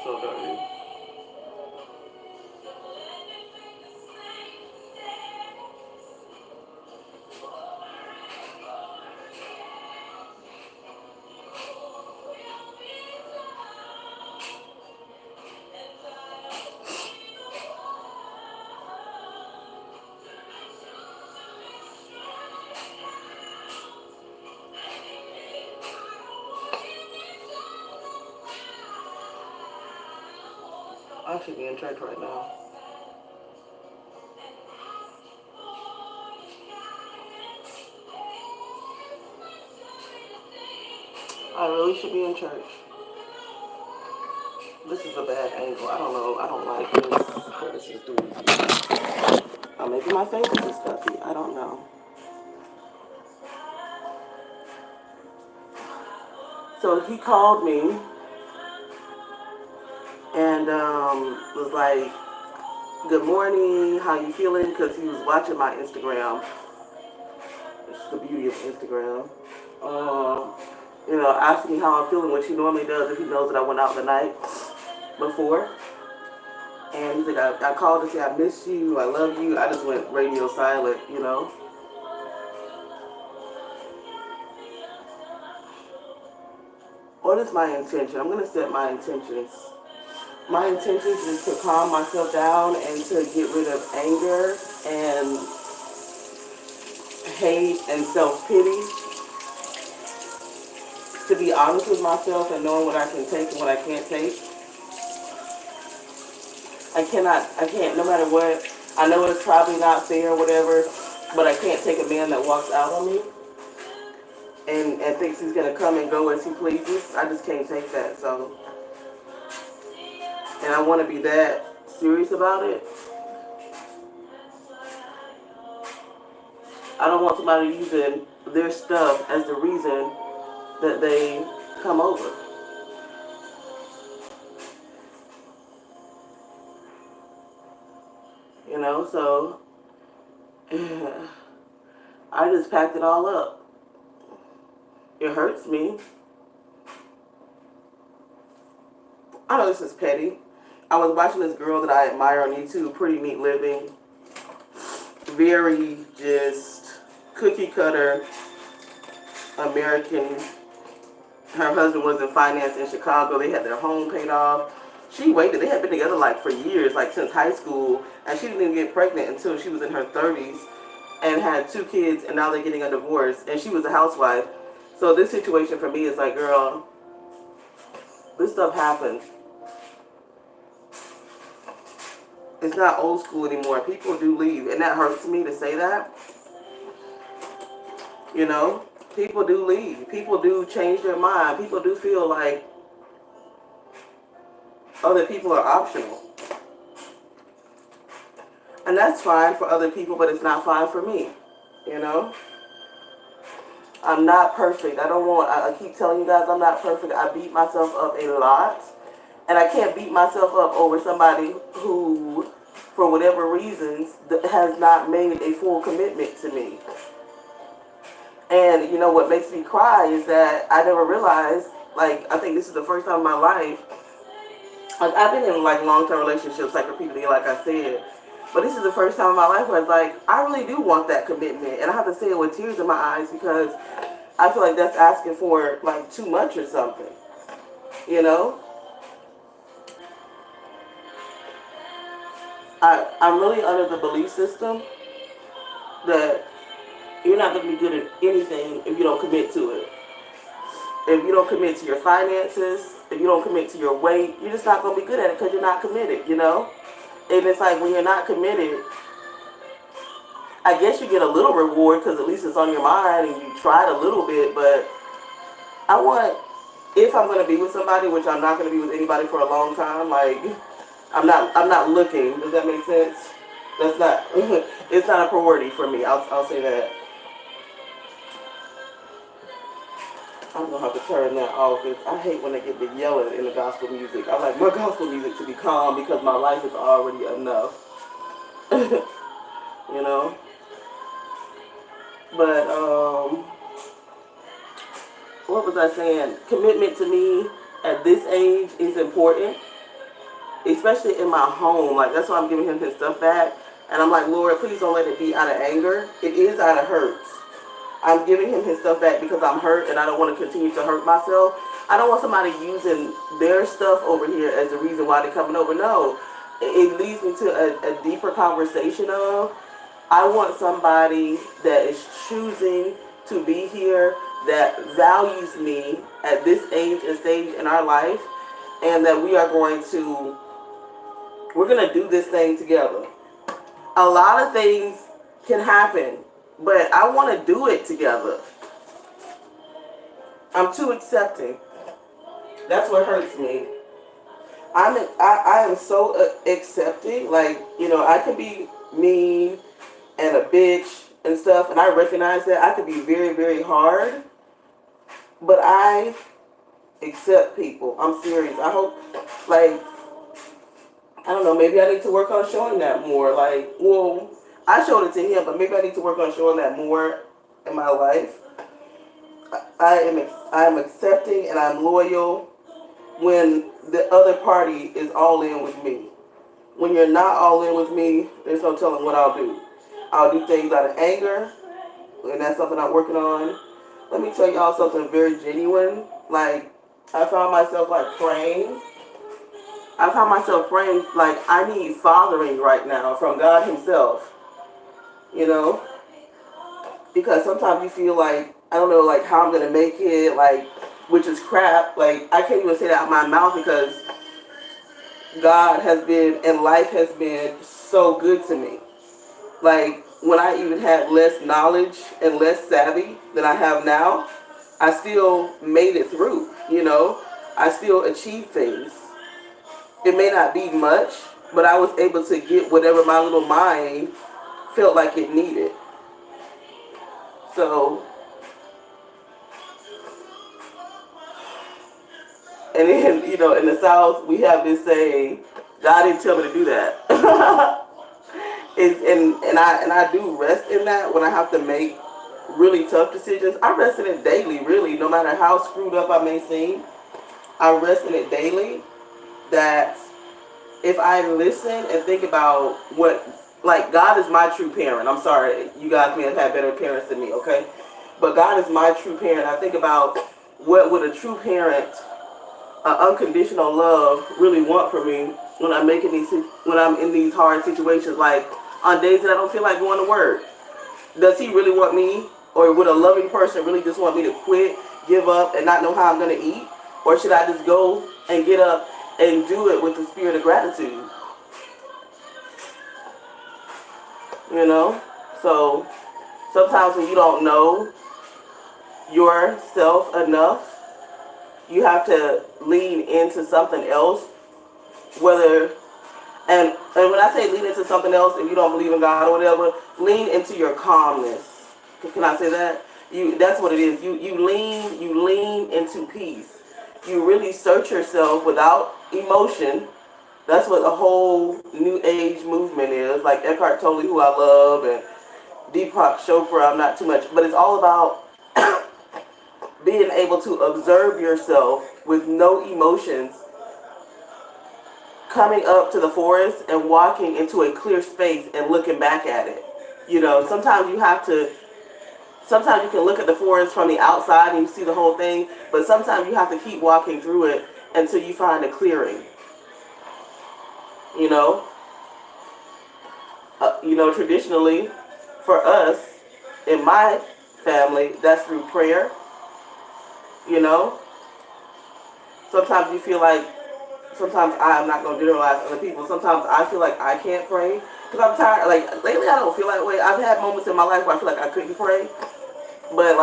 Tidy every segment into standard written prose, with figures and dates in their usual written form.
So dirty. I should be in church right now. I really should be in church. This is a bad angle. I don't know. I don't like this. What this is doing. Maybe my face is just stuffy. I don't know. So he called me and was like, "Good morning. How you feeling?" Because he was watching my Instagram. It's the beauty of Instagram. Asking me how I'm feeling, which he normally does if he knows that I went out the night before. And he's like, I called to say I miss you, I love you. I just went radio silent. What is my intention? I'm going to set my intentions. My intentions is to calm myself down and to get rid of anger and hate and self-pity. To be honest with myself and knowing what I can take and what I can't take. I can't, no matter what. I know it's probably not fair or whatever, but I can't take a man that walks out on me and thinks he's going to come and go as he pleases. I just can't take that, so. And I want to be that serious about it. I don't want somebody using their stuff as the reason that they come over. So I just packed it all up. It hurts me. I know this is petty. I was watching this girl that I admire on YouTube, Pretty Neat Living. Very just cookie cutter American. Her husband was in finance in Chicago. They had their home paid off. She waited. They had been together for years, since high school. And she didn't even get pregnant until she was in her 30s and had 2 kids, and now they're getting a divorce. And she was a housewife. So this situation for me is like, girl, this stuff happens. It's not old school anymore. People do leave. And that hurts me to say that. People do leave. People do change their mind. People do feel like other people are optional. And that's fine for other people, but it's not fine for me. I'm not perfect. I keep telling you guys I'm not perfect. I beat myself up a lot. And I can't beat myself up over somebody who, for whatever reasons, has not made a full commitment to me. And what makes me cry is that I never realized, I think this is the first time in my life, I've been in long-term relationships, repeatedly, like I said, but this is the first time in my life where it's I really do want that commitment, and I have to say it with tears in my eyes because I feel like that's asking for too much or something, I'm really under the belief system that you're not going to be good at anything if you don't commit to it. If you don't commit to your finances, if you don't commit to your weight, you're just not going to be good at it because you're not committed, And it's when you're not committed, I guess you get a little reward because at least it's on your mind and you tried a little bit, but if I'm going to be with somebody, which I'm not going to be with anybody for a long time, I'm not looking. Does that make sense? That's not, it's not a priority for me. I'll say that. I'm going to have to turn that off. I hate when they get to yelling in the gospel music. I like my gospel music to be calm because my life is already enough. But, what was I saying? Commitment to me at this age is important. especially in my home. Like, that's why I'm giving him his stuff back. And I'm like, Lord, please don't let it be out of anger. It is out of hurt. I'm giving him his stuff back because I'm hurt and I don't want to continue to hurt myself. I don't want somebody using their stuff over here as the reason why they're coming over. No, it leads me to a deeper conversation of, I want somebody that is choosing to be here, that values me at this age and stage in our life, and that we're going to do this thing together. A lot of things can happen, but I want to do it together. I'm too accepting. That's what hurts me. I am so accepting. Like, I can be mean and a bitch and stuff, and I recognize that. I can be very, very hard, but I accept people. I'm serious. I hope, like, I don't know, maybe I need to work on showing that more. Like, well, I showed it to him, but maybe I need to work on showing that more in my life. I am accepting and I'm loyal when the other party is all in with me. When you're not all in with me, there's no telling what I'll do. I'll do things out of anger, and that's something I'm working on. Let me tell y'all something very genuine. Like, I found myself praying. I found myself praying like I need fathering right now from God himself. Because sometimes you feel like, I don't know, like how I'm going to make it, like, which is crap. Like, I can't even say that out of my mouth because God has been, and life has been so good to me. Like, when I even had less knowledge and less savvy than I have now, I still made it through, I still achieved things. It may not be much, but I was able to get whatever my little mind felt like it needed. So, and then, in the South, we have this saying, God didn't tell me to do that. and I do rest in that when I have to make really tough decisions. I rest in it daily, really, no matter how screwed up I may seem. I rest in it daily that if I listen and think about God is my true parent. I'm sorry, you guys may have had better parents than me, okay? But God is my true parent. I think about what would a true parent, unconditional love, really want from me when I'm in these hard situations, like on days that I don't feel like going to work. Does he really want me, or would a loving person really just want me to quit, give up, and not know how I'm going to eat? Or should I just go and get up and do it with the spirit of gratitude? So sometimes when you don't know yourself enough, you have to lean into something else. And when I say lean into something else, if you don't believe in God or whatever, lean into your calmness. Can I say that? That's what it is. You lean into peace. You really search yourself without emotion. That's what the whole New Age movement is. Like Eckhart Tolle, who I love, and Deepak Chopra, I'm not too much. But it's all about being able to observe yourself with no emotions, coming up to the forest and walking into a clear space and looking back at it. Sometimes you can look at the forest from the outside and you see the whole thing, but sometimes you have to keep walking through it until you find a clearing. Traditionally, for us, in my family, that's through prayer. Sometimes you feel like, sometimes I'm not going to generalize other people. Sometimes I feel like I can't pray because I'm tired. Like, lately I don't feel that way. I've had moments in my life where I feel like I couldn't pray. But,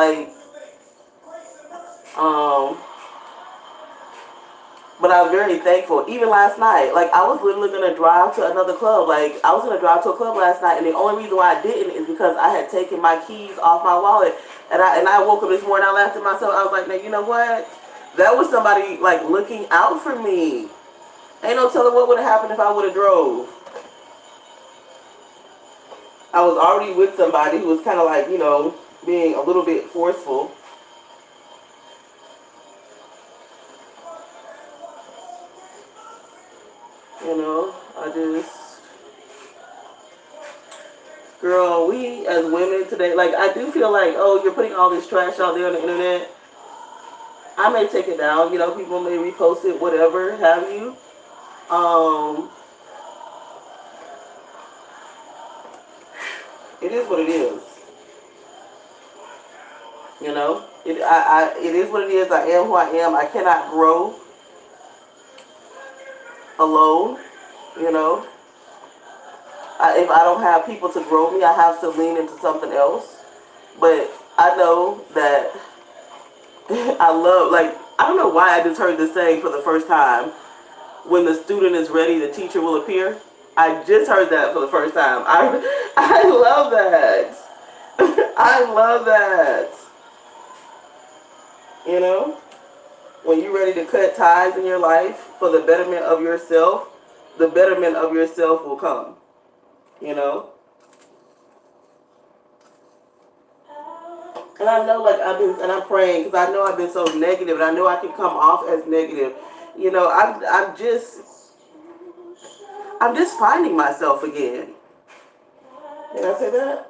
but I was very thankful. Even last night, I was literally going to drive to another club. I was going to drive to a club last night, and the only reason why I didn't is because I had taken my keys off my wallet. And I woke up this morning, I laughed at myself. I was like, now, you know what? That was somebody, looking out for me. Ain't no telling what would have happened if I would have drove. I was already with somebody who was kind of being a little bit forceful. I just, girl, we as women today, like, I do feel like, oh, you're putting all this trash out there on the internet. I may take it down, people may repost it, whatever, have you. Um, it is what it is, it is what it is. I am who I am. I cannot grow alone, you know. If I don't have people to grow me, I have to lean into something else. But I know that I love, like, I don't know why I just heard this saying for the first time. When the student is ready, the teacher will appear. I just heard that for the first time. I love that. I love that. You know, when you're ready to cut ties in your life for the betterment of yourself, the betterment of yourself will come. You know, and I know, like, I'm praying because I know I've been so negative, and I know I can come off as negative. I'm just finding myself again. Did I say that?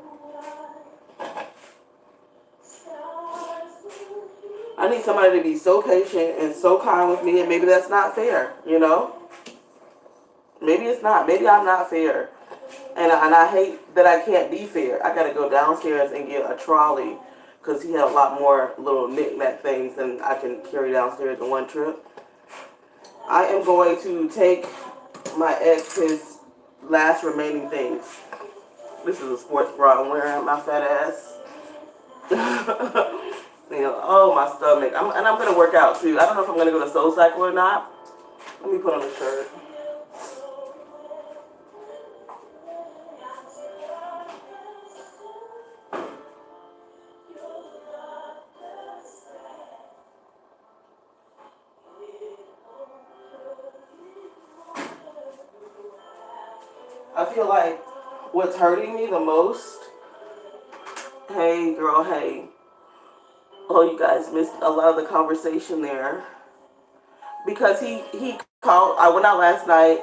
I need somebody to be so patient and so kind with me, and maybe that's not fair, Maybe it's not. Maybe I'm not fair. And I hate that I can't be fair. I gotta go downstairs and get a trolley because he had a lot more little knick-knack things than I can carry downstairs in one trip. I am going to take my ex his last remaining things. This is a sports bra I'm wearing, my fat ass. Oh, my stomach. And I'm going to work out too. I don't know if I'm going to go to Soul Cycle or not. Let me put on a shirt. I feel like what's hurting me the most, hey girl, hey. Oh, you guys missed a lot of the conversation there. Because he called, I went out last night.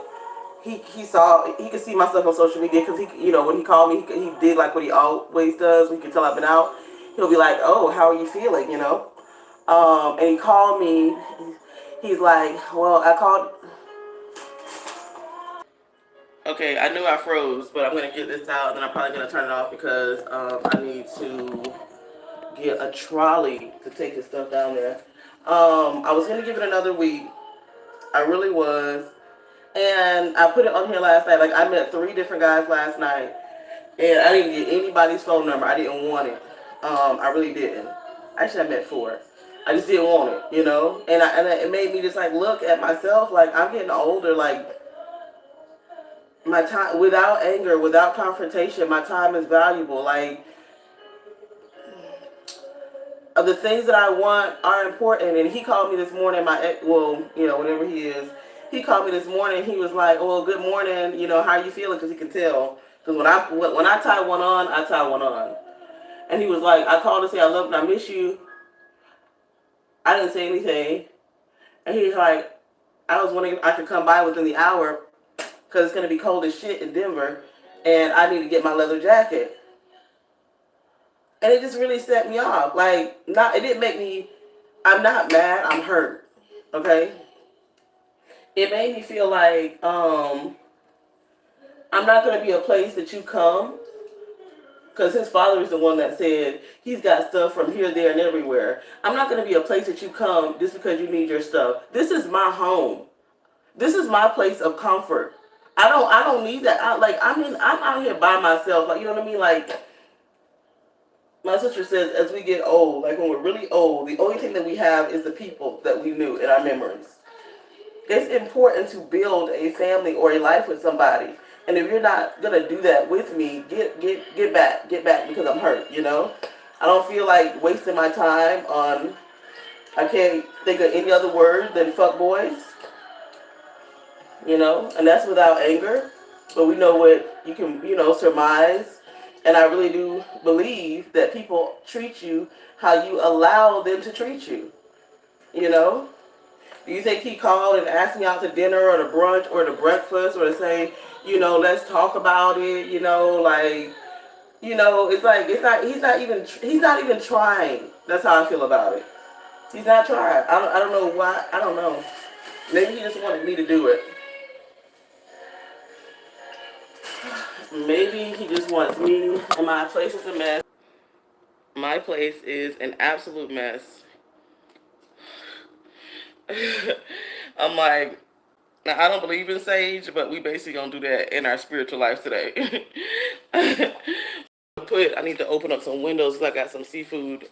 He could see myself on social media because when he called me, he did like what he always does. We could tell I've been out. He'll be like, oh, how are you feeling, and he called me. He's like, well, I called. Okay, I knew I froze, but I'm going to get this out, and then I'm probably going to turn it off because I need to get a trolley to take his stuff down there. I was going to give it another week. I really was. And I put it on here last night. Like, I met 3 different guys last night, and I didn't get anybody's phone number. I didn't want it. I really didn't. Actually, I met 4. I just didn't want it, And it made me just, like, look at myself. Like, I'm getting older. Like, my time, without anger, without confrontation, my time is valuable. Like, the things that I want are important. And he called me this morning, whatever he is. He called me this morning. He was like, "Oh, well, good morning. How are you feeling?" Because he can tell. Because when I tie one on, I tie one on. And he was like, "I called to say I love and I miss you." I didn't say anything. And he's like, "I was wondering if I could come by within the hour because it's gonna be cold as shit in Denver, and I need to get my leather jacket." And it just really set me off. Like, it didn't make me. I'm not mad. I'm hurt. Okay. It made me feel like I'm not going to be a place that you come, because his father is the one that said he's got stuff from here, there, and everywhere. I'm not going to be a place that you come just because you need your stuff. This is my home. This is my place of comfort. I don't need that. I'm out here by myself. Like, you know what I mean? Like, my sister says, as we get old, like when we're really old, the only thing that we have is the people that we knew in our memories. It's important to build a family or a life with somebody. And if you're not gonna do that with me, get back because I'm hurt, I don't feel like wasting my time on, I can't think of any other word than fuck boys, and that's without anger. But we know what you can, surmise. And I really do believe that people treat you how you allow them to treat you, you know? Do you think he called and asked me out to dinner or to brunch or to breakfast or to say, let's talk about it, like, it's like, he's not even trying. That's how I feel about it. He's not trying. I don't know why. I don't know. Maybe he just wanted me to do it. Maybe he just wants me, and my place is a mess. My place is an absolute mess. I'm like, now I don't believe in sage, but we basically gonna do that in our spiritual life today. I need to open up some windows because I got some seafood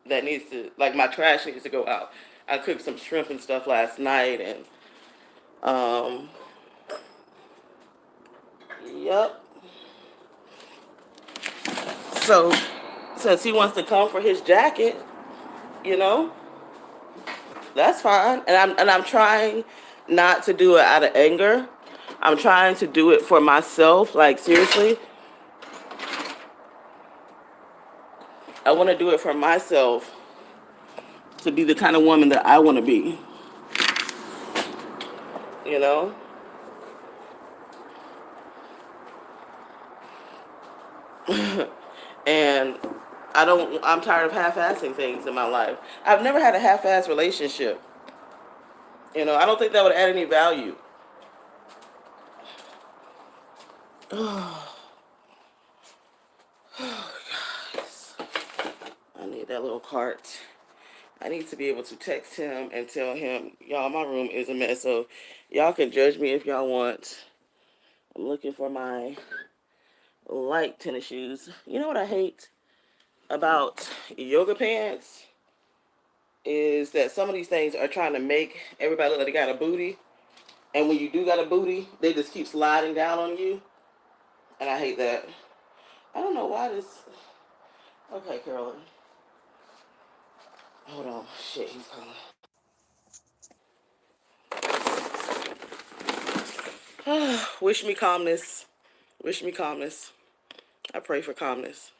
that needs to, like, my trash needs to go out. I cooked some shrimp and stuff last night, and yep. So since he wants to come for his jacket, you know, that's fine. And I'm trying not to do it out of anger. I'm trying to do it for myself. Like, seriously, I want to do it for myself to be the kind of woman that I want to be. You know? And I'm tired of half-assing things in my life. I've never had a half-ass relationship. I don't think that would add any value. I need that little cart. I need to be able to text him and tell him, y'all, my room is a mess, so y'all can judge me if y'all want. I'm looking for my light tennis shoes. You know what I hate about yoga pants is that some of these things are trying to make everybody look like they got a booty. And when you do got a booty, they just keep sliding down on you. And I hate that. I don't know why this... Okay, Carolyn. Hold on. Shit, he's calling. Wish me calmness. Wish me calmness. I pray for calmness.